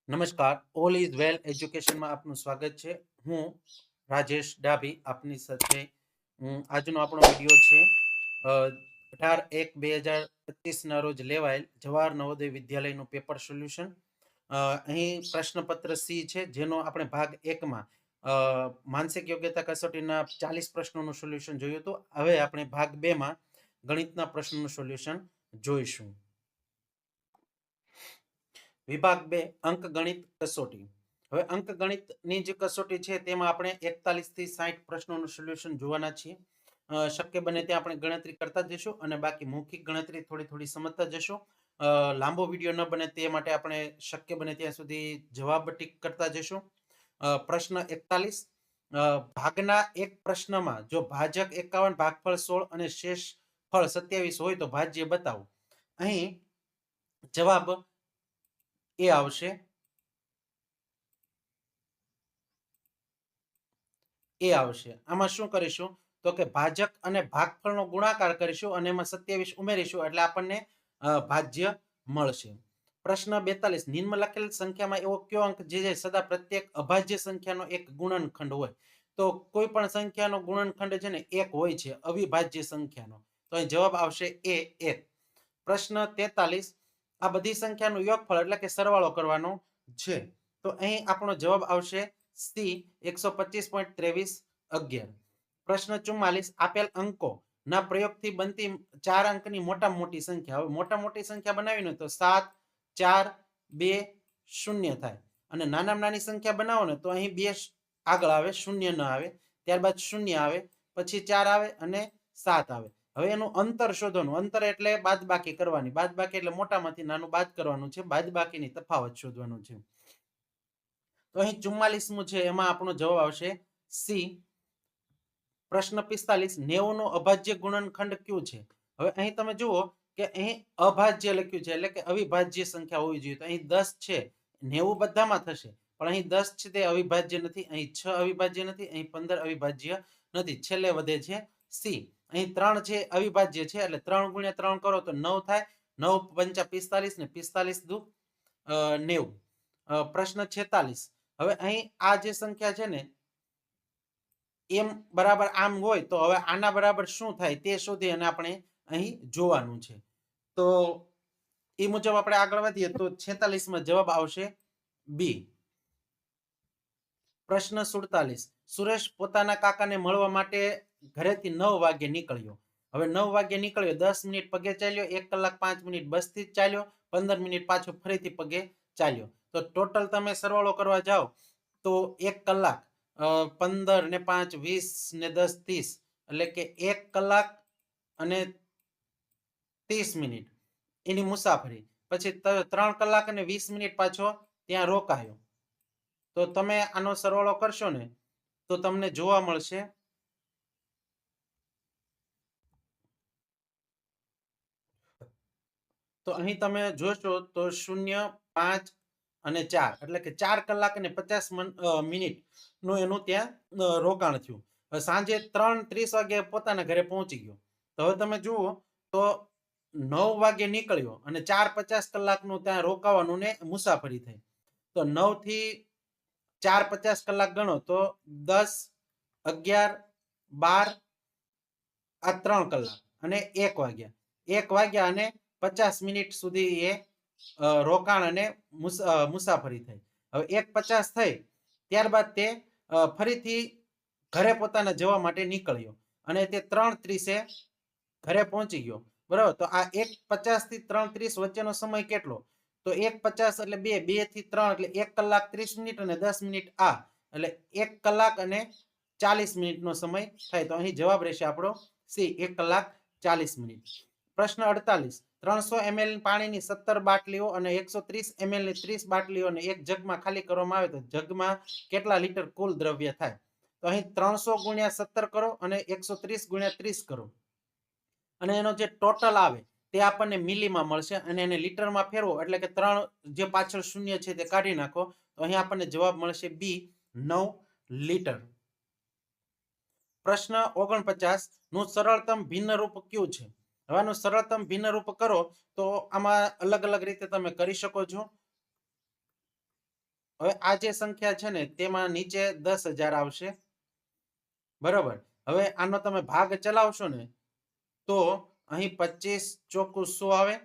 નમસ્કાર, all is well એજ્યુકેશનમાં આપનું સ્વાગત છે. હું રાજેશ ડાભી આપની સાથે. આજનો આપણો વિડીયો છે 18/1/2025 રોજ લેવાયેલ જવાહર નવોદય વિદ્યાલયનું પેપર સોલ્યુશન. અહીં પ્રશ્નપત્ર સી છે, જેનો આપણે ભાગ 1માં માનસિક યોગ્યતા કસોટીના 40 પ્રશ્નોનું સોલ્યુશન જોયું હતું. હવે આપણે ભાગ 2માં ગણિતના પ્રશ્નોનું સોલ્યુશન જોઈશું. વિભાગ 2 અંકગણિત કસોટી. હવે અંકગણિતની જે કસોટી છે તેમાં આપણે 41 થી 60 પ્રશ્નોનું સોલ્યુશન જોવાના છીએ. શક્ય બને ત્યાં આપણે ગણતરી કરતા જઈશું અને બાકી મૌખિક ગણતરી થોડી થોડી સમજતા જઈશું. લાંબો વિડીયો ન બને તે માટે આપણે શક્ય બને ત્યાં સુધી જવાબ ટીક કરતા જઈશું. પ્રશ્ન 41, ભાગના એક પ્રશ્નમાં જો ભાજક 51, ભાગફળ 16 અને શેષ ફળ 27 હોય તો ભાજ્ય બતાવો. અહીં જવાબ એ આવશે આમાં શું કરીશું તો કે ભાજક અને ભાગફળનો ગુણાકાર કરીશું અને એમાં 27 ઉમેરીશું એટલે આપણને ભાજ્ય મળશે. પ્રશ્ન 42, નિમ્ન લખેલ સંખ્યામાં એવો કયો અંક જે સદા પ્રત્યેક અભાજ્ય સંખ્યાનો એક ગુણનખંડ હોય? તો કોઈ પણ સંખ્યાનો ગુણનખંડ છે ને એક હોય છે, અવિભાજ્ય સંખ્યાનો. તો અહીં જવાબ આવશે એ 1. પ્રશ્ન 43, આ બધી સંખ્યાનું યોગફળ એટલે કે સરવાળો કરવાનો છે. તો અહીં આપણો જવાબ આવશે સી 125.2311. પ્રશ્ન 44, આપેલ અંકો ના પ્રયોગથી બનતી 4 અંકની મોટામાં મોટી સંખ્યા. હવે મોટા મોટી સંખ્યા બનાવીને તો 7, 4, 2, 0 થાય અને નાનામાં નાની સંખ્યા બનાવો ને તો અહીં 2 આગળ આવે, 0 ન આવે, ત્યારબાદ 0 આવે, પછી 4 આવે અને 7 આવે. હવે એનું અંતર શોધવાનું. અંતર એટલે બાદબાકી કરવાની. બાદબાકી એટલે મોટામાંથી નાનું બાદ કરવાનું છે, બાદબાકીની તફાવત શોધવાનું છે. તો અહીં 44મું છે, એમાં આપણો જવાબ આવશે સી. પ્રશ્ન 45, 90 નો અભાજ્ય ગુણનખંડ કયું છે? હવે અહીં તમે જુઓ કે અહીં અભાજ્ય લખ્યું છે એટલે કે અવિભાજ્ય સંખ્યા હોવી જોઈએ. તો અહીં 10 છે, 90 બધામાં થશે, પણ અહીં 10 છે તે અવિભાજ્ય નથી, અહીં 6 અવિભાજ્ય નથી, અહીં 15 અવિભાજ્ય નથી. છેલ્લે વધે છે સી. અહીં 3 છે અવિભાજ્ય છે એટલે 3 ગુણ્યા 3 કરો તો 9 થાય. 9 પંચા 45 ને 45 દુ 90. પ્રશ્ન 46, હવે અહીં આ જે સંખ્યા છે ને એમ બરાબર આમ હોય તો હવે આના બરાબર શું થાય તે શોધી અને આપણે અહીં જોવાનું છે. તો એ મુજબ આપણે આગળ વધીએ તો 46માં જવાબ આવશે બી. પ્રશ્ન 47, સુરેશ પોતાના કાકાને મળવા માટે ઘરેથી 9 વાગે નીકળ્યો. હવે 9 વાગે નીકળ્યો, 10 મિનિટ પગે ચાલ્યો, 1 કલાક 5 મિનિટ બસથી જ ચાલ્યો, 15 મિનિટ પાછો ફરીથી પગે ચાલ્યો. તો ટોટલ તમે સરવાળો કરવા જાઓ તો 1 કલાક 15 ને 5 20 ને 10 30 એટલે કે 1 કલાક અને 30 મિનિટ એની મુસાફરી. પછી 3 કલાક અને 20 મિનિટ પાછો ત્યાં રોકાયો. તો તમે આનો સરવાળો કરશો ને તો તમને જોવા મળશે તો અહીં તમે જોશો તો 0, 5 અને 4 એટલે કે 4 કલાક અને 50 મિનિટ નું એનું ત્યાં રોકાણ થયું. સાંજે 3:30 વાગે પોતાના ઘરે પહોંચી ગયો. તો હવે તમે જુઓ તો 9 વાગે નીકળ્યો અને 4:50 કલાકનું ત્યાં રોકાવાનું ને મુસાફરી થઈ. તો 9 થી 4:50 કલાક ગણો તો 10, 11, 12 આ 3 કલાક અને 1 વાગ્યા. 1 વાગ્યા અને 50 મિનિટ સુધી એ રોકાણ અને મુસાફરી થઈ. હવે 1:50 થઈ ત્યારબાદ તે ફરીથી ઘરે પોતાના જવા માટે નીકળ્યો અને તે 3:30 ઘરે પહોંચી ગયો. બરાબર, તો આ 1:50 થી 3:30 વચ્ચેનો સમય કેટલો? તો 1:50 એટલે 2, 2 થી 3 એટલે 1 કલાક 30 મિનિટ અને 10 મિનિટ આ એટલે 1 કલાક અને 40 મિનિટનો સમય થાય. તો અહીં જવાબ રહેશે આપણો સી, 1 કલાક 40 મિનિટ. પ્રશ્ન 48, 300 ml પાણીની 17 બાટલીઓ અને 130 ml ની 30 બાટલીઓને એક જગમાં ખાલી કરવામાં આવે તો જગમાં કેટલા લીટર કુલ દ્રવ્ય થાય? તો અહીં 300 ગુણ્યા 17 કરો અને 130 ગુણ્યા 30 કરો અને એનો જે ટોટલ આવે તે આપણને મિલીમાં મળશે અને એને લીટરમાં ફેરવો એટલે કે 3 જે પાછળ શૂન્ય છે તે કાઢી નાખો તો અહીં આપણને જવાબ મળશે બી, 9 લીટર. પ્રશ્ન 49 નું સરળતમ ભિન્ન રૂપ કયું છે? હવે આનું સરળતમ ભિન્ન રૂપ કરો તો આમાં અલગ અલગ રીતે તમે કરી શકો છો. હવે આ જે સંખ્યા છે ને તેમાં નીચે 10,000 આવશે, બરાબર. હવે આનો તમે ભાગ ચલાવશો ને તો અહીં 25 ચોખ્ખું 100 આવે,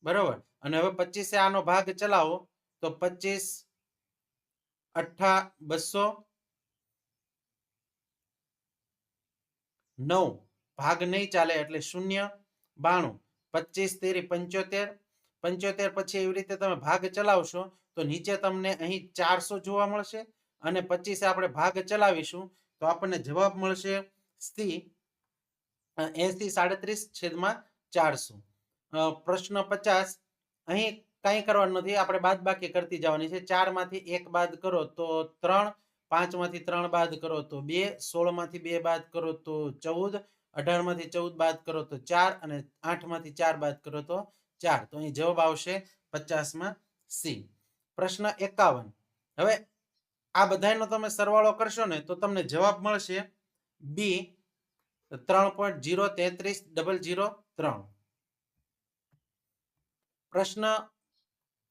બરાબર. અને હવે 25 આનો ભાગ ચલાવો તો 25 અઠ્ઠા 200, 9 ભાગ નહીં ચાલે એટલે 0, 92, 25 તેરી 75, 75 પછી એવી રીતે તમે ભાગ ચલાવશો તો નીચે તમને અહીં 400 જોવા મળશે અને 25 આપણે ભાગ ચલાવીશું તો આપણને જવાબ મળશે સી 80.37/400. પ્રશ્ન 50 અહીં કંઈ કરવાનું નથી, આપણે બાદબાકી કરતી જવાની છે. 4 માંથી 1 બાદ કરો તો 3, 5 માંથી 3 બાદ કરો તો 2, 16 માંથી 2 બાદ કરો તો 14, 18 માંથી 14 બાદ કરો તો 4 અને 8 માંથી 4 બાદ કરો તો 4. તો અહીં જવાબ આવશે 50 માં સી. પ્રશ્ન 51. હવે આ બધાનો તમે સરવાળો કરશો ને તો તમને જવાબ મળશે બી 3.033003. પ્રશ્ન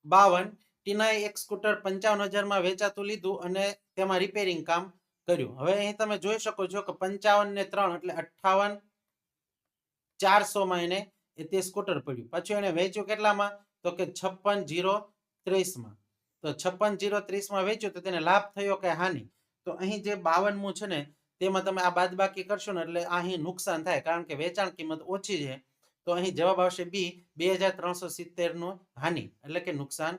52. ટીનાએ એક સ્કૂટર 55,000 માં વેચાતું લીધું અને તેમાં રિપેરિંગ કામ કર્યું. હવે અહીં તમે જોઈ શકો છો કે 55 ને 3 એટલે 58,400 માં એને તે સ્કૂટર પડ્યું. પછી એને વેચ્યું કેટલામાં તો કે 56,030 માં. તો 56,030 માં વેચ્યું તો તેને લાભ થયો કે હાનિ? તો અહીં જે 52મું છે ને તેમાં તમે આ બાદબાકી કરશો ને એટલે અહીં નુકસાન થાય કારણ કે વેચાણ કિંમત ઓછી છે. તો અહીં જવાબ આવશે બી 2,370 નું હાનિ એટલે કે નુકસાન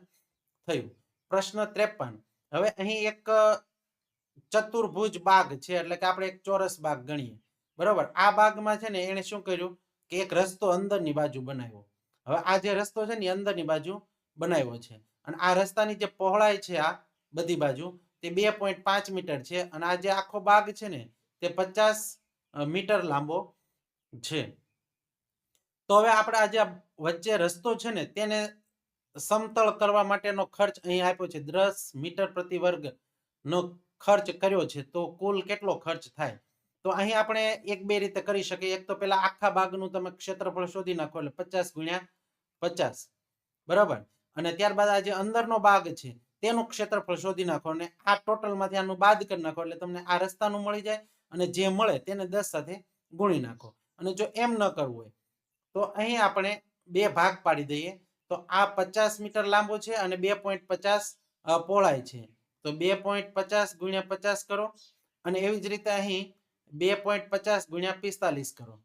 થયું. પ્રશ્ન 53. હવે અહીં એક ચતુર્ભુજ બાગ છે એટલે કે આપણે એક ચોરસ બાગ ગણીએ, બરોબર. આ બાગમાં છે ને એને શું કર્યું કે એક રસ્તો અંદરની બાજુ બનાવ્યો. હવે આ જે રસ્તો છે ને અંદરની બાજુ બનાવ્યો છે અને આ રસ્તાની જે પહોળાઈ છે આ બધી બાજુ તે 2.5 મીટર છે અને આ જે આખો બાગ છે ને તે 50 મીટર લાંબો છે. તો હવે આપણે આ જે વચ્ચે રસ્તો છે ને તેને સમતળ કરવા માટેનો ખર્ચ અહીં આપ્યો છે 10 મીટર પ્રતિ વર્ગ નો ખર્ચ કર્યો છે. તો કુલ કેટલો ખર્ચ થાય? તો અહીં આપણે એક બે રીતે કરી શકીએ. એક તો પેલા આખા બાગનું તમે ક્ષેત્રફળ શોધી નાખો એટલે 50 ગુણ્યા 50, બરાબર. અને ત્યારબાદ આ જે અંદરનો બાગ છે તેનું ક્ષેત્રફળ શોધી નાખો અને આ ટોટલમાંથી આનું બાદ કરી નાખો એટલે તમને આ રસ્તાનું મળી જાય અને જે મળે તેને 10 સાથે ગુણી નાખો. અને જો એમ ન કરવું હોય તો અહીં આપણે બે ભાગ પાડી દઈએ. તો આ 50 મીટર લાંબો છે અને 2.50 પહોળાઈ છે. તો 2.50 ગુણ્યા 50 કરો અને એવી જ રીતે અહીં 2.50 ગુણ્યા 45 કરો.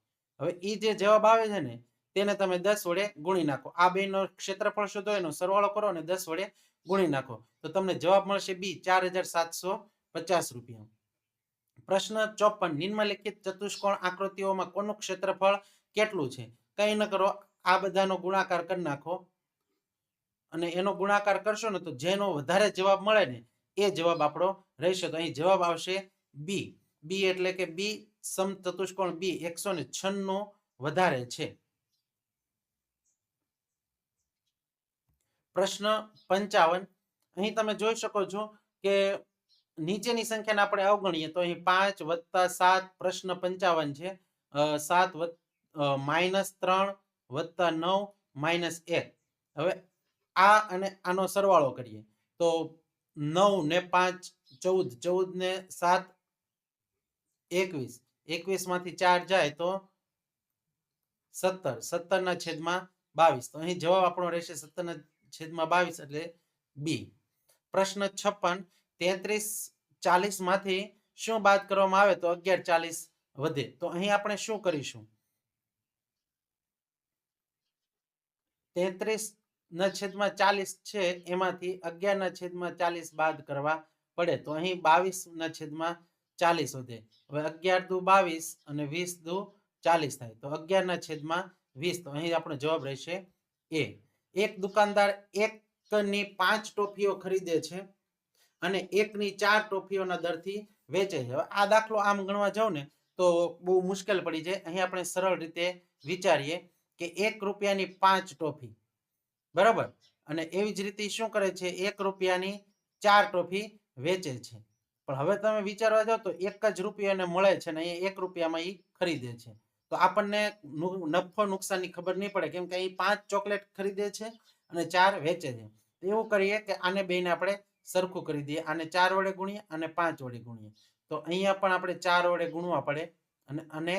હવે એ જે જવાબ આવે છે ને તેને તમે 10 વડે ગુણી નાખો. આ બેનો ક્ષેત્રફળ શોધો એનો સરવાળો કરો અને 10 વડે ગુણી નાખો તો તમને જવાબ મળશે બી 4,750 રૂપિયા. પ્રશ્ન 54. નિમ્નલિખિત ચતુષ્કોણ આકૃતિઓમાં કોનું ક્ષેત્રફળ કેટલું છે? કંઈ ન કરો, આ બધાનો ગુણાકાર કરી નાખો અને એનો ગુણાકાર કરશો ને તો જેનો વધારે જવાબ મળે ને એ જવાબ આપણો રહેશે. તો અહીં જવાબ આવશે બી. બી એટલે કે બી સમચતુષ્કોણ બી 196 વધારે છે. પ્રશ્ન 55. અહીં તમે જોઈ શકો છો કે નીચેની સંખ્યાને આપણે અવગણીએ તો અહીં 5 + 7 પ્રશ્ન 55 છે. 7 -3 + 9 - 1. હવે આ અને આનો સરવાળો કરીએ તો 9 ને 5 14, 14 ને 7 21, 21 માંથી 4 જાય તો 17, 17/22. તો અહીં જવાબ આપણો રહેશે 17/22 એટલે બી. પ્રશ્ન 56. 33 40 માંથી શું બાદ કરવામાં આવે તો 11 40 વધે? તો અહીં આપણે શું કરીશું? 33/40 છે એમાંથી 11/40 બાદ કરવા પડે તો અહીં 22/40 વધે. હવે 11 દુ 22 અને 20 દુ 40 થાય તો 11/20. તો અહીં આપણો જવાબ રહેશે એ. એક દુકાનદાર એકની 5 ટોફીઓ ખરીદે છે અને એકની 4 ટોફીઓના દરથી વેચે છે. હવે આ દાખલો આમ ગણવા જાવ ને તો બહુ મુશ્કેલ પડી જાય. અહીં આપણે સરળ રીતે વિચારીએ કે 1 રૂપિયાની 5 ટોફી, બરાબર. અને એવી જ રીતે શું કરે છે 1 રૂપિયાની 4 ટોફી વેચે છે. પણ હવે તમે વિચારવા જાવ તો 1 જ રૂપિયાને મળે છે ને અહીંયા 1 રૂપિયામાં એ ખરીદે છે. તો આપણને નફો નુકસાનની ખબર નહીં પડે કેમ કે અહીં 5 ચોકલેટ ખરીદે છે અને 4 વેચે છે. એવું કરીએ કે આને બેને આપણે સરખું કરી દઈએ. આને 4 વડે ગુણીએ અને 5 વડે ગુણીએ. તો અહીંયા પણ આપણે 4 વડે ગુણવા પડે અને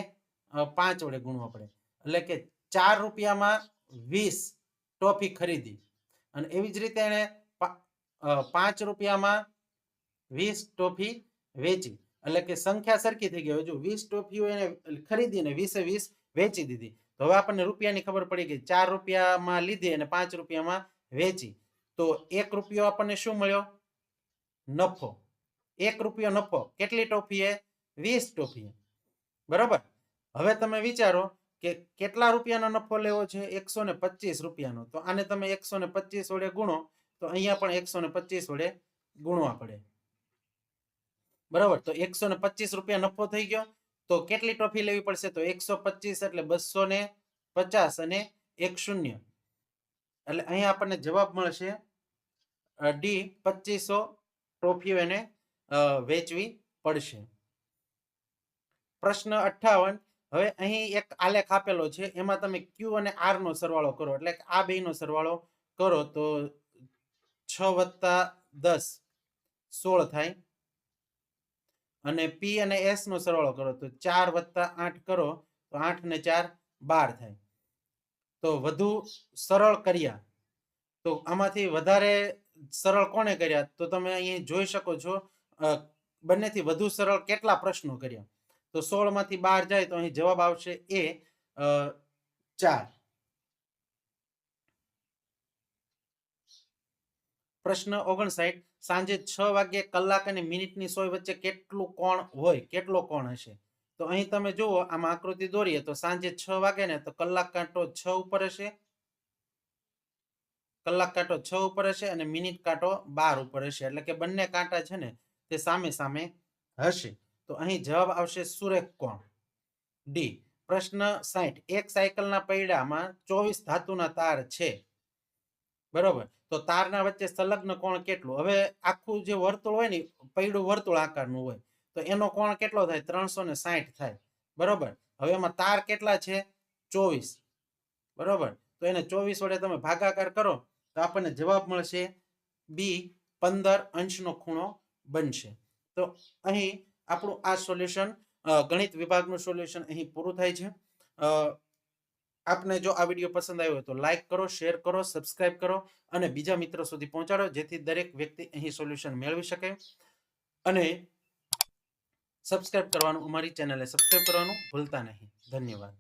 5 વડે ગુણવા પડે. એટલે કે 4 રૂપિયામાં 20 ટોફી ખરીદી. અને એવી જ રીતે એને 5 રૂપિયામાં 20 ટોફી વેચી. એટલે કે સંખ્યા સરખી થઈ ગઈ. જો 20 ટોફીઓ એને ખરીદીને 20 20 વેચી દીધી. તો હવે આપણને રૂપિયાની ખબર પડી ગઈ. 4 રૂપિયામાં લીધી અને 5 રૂપિયામાં વેચી. તો 1 રૂપિયો આપણને શું મળ્યો? નફો. 1 રૂપિયો નફો. કેટલી ટોફીએ? 20 ટોફીએ. બરોબર. હવે તમે વિચારો કે કેટલા રૂપિયાનો નફો લેવો છે? 125 રૂપિયાનો. તો આને તમે 125 વડે ગુણો તો અહીંયા પણ 125 વડે ગુણવા પડે. બરાબર. તો 125 રૂપિયા નફો થઈ ગયો. તો કેટલી ટોફી લેવી પડશે? તો 125 એટલે 250 અને 1 શૂન્ય. એટલે અહીંયા આપણને જવાબ મળશે ડી 2500 ટોફીઓ એને વેચવી પડશે. પ્રશ્ન 58. હવે અહીં એક આલેખ આપેલો છે. એમાં તમે ક્યુ અને આર નો સરવાળો કરો. એટલે કે આ બેનો સરવાળો કરો તો 6 + 10 16 થાય. અને પી અને એસ નો સરવાળો કરો તો 4 + 8 કરો તો 8 ને 4 12 થાય. તો વધુ સરળ કર્યા તો આમાંથી વધારે સરળ કોને કર્યા? તો તમે અહીં જોઈ શકો છો બંનેથી વધુ સરળ કેટલા પ્રશ્નો કર્યા. તો 16 માંથી 12 જાય તો અહીં જવાબ આવશે એ 4. પ્રશ્ન 59. સાંજે 6 વાગ્યે કલાક અને મિનિટની સોય વચ્ચે કેટલું કોણ હોય? કેટલો કોણ હશે? તો અહીં તમે જુઓ, આમાં આકૃતિ દોરીએ તો સાંજે 6 વાગે ને તો કલાક કાંટો 6 ઉપર હશે, કલાક કાંટો 6 ઉપર હશે અને મિનિટ કાંટો 12 ઉપર હશે. એટલે કે બંને કાંટા છે ને તે સામે સામે હશે. તો અહીં જવાબ આવશે સુરેખ કોણ, ડી. પ્રશ્ન 60. એક સાયકલના પૈડામાં 24 ધાતુના તાર છે. બરોબર. તો તારના વચ્ચે સંલગ્ન કોણ કેટલું? હવે આખું જે વર્તુળ હોય ને, પૈડું વર્તુળ આકારનું હોય, તો એનો કોણ કેટલો થાય? 360 થાય. બરોબર. હવે એમાં તાર કેટલા છે? 24. બરોબર. તો એને 24 વડે તમે ભાગાકાર કરો તો આપણને જવાબ મળશે બી 15 અંશનો ખૂણો બનશે. તો અહીં આપણું આ સોલ્યુશન, ગણિત વિભાગનું સોલ્યુશન અહીં પૂરું થાય છે. આપને જો આ વિડીયો પસંદ આવ્યો તો લાઈક કરો, શેર કરો, સબસ્ક્રાઇબ કરો અને બીજા મિત્રો સુધી પહોંચાડો, જેથી દરેક વ્યક્તિ અહીં સોલ્યુશન મેળવી શકે. અને સબસ્ક્રાઇબ કરવાનું, અમારી ચેનલને સબસ્ક્રાઇબ કરવાનું ભૂલતા નહીં. ધન્યવાદ.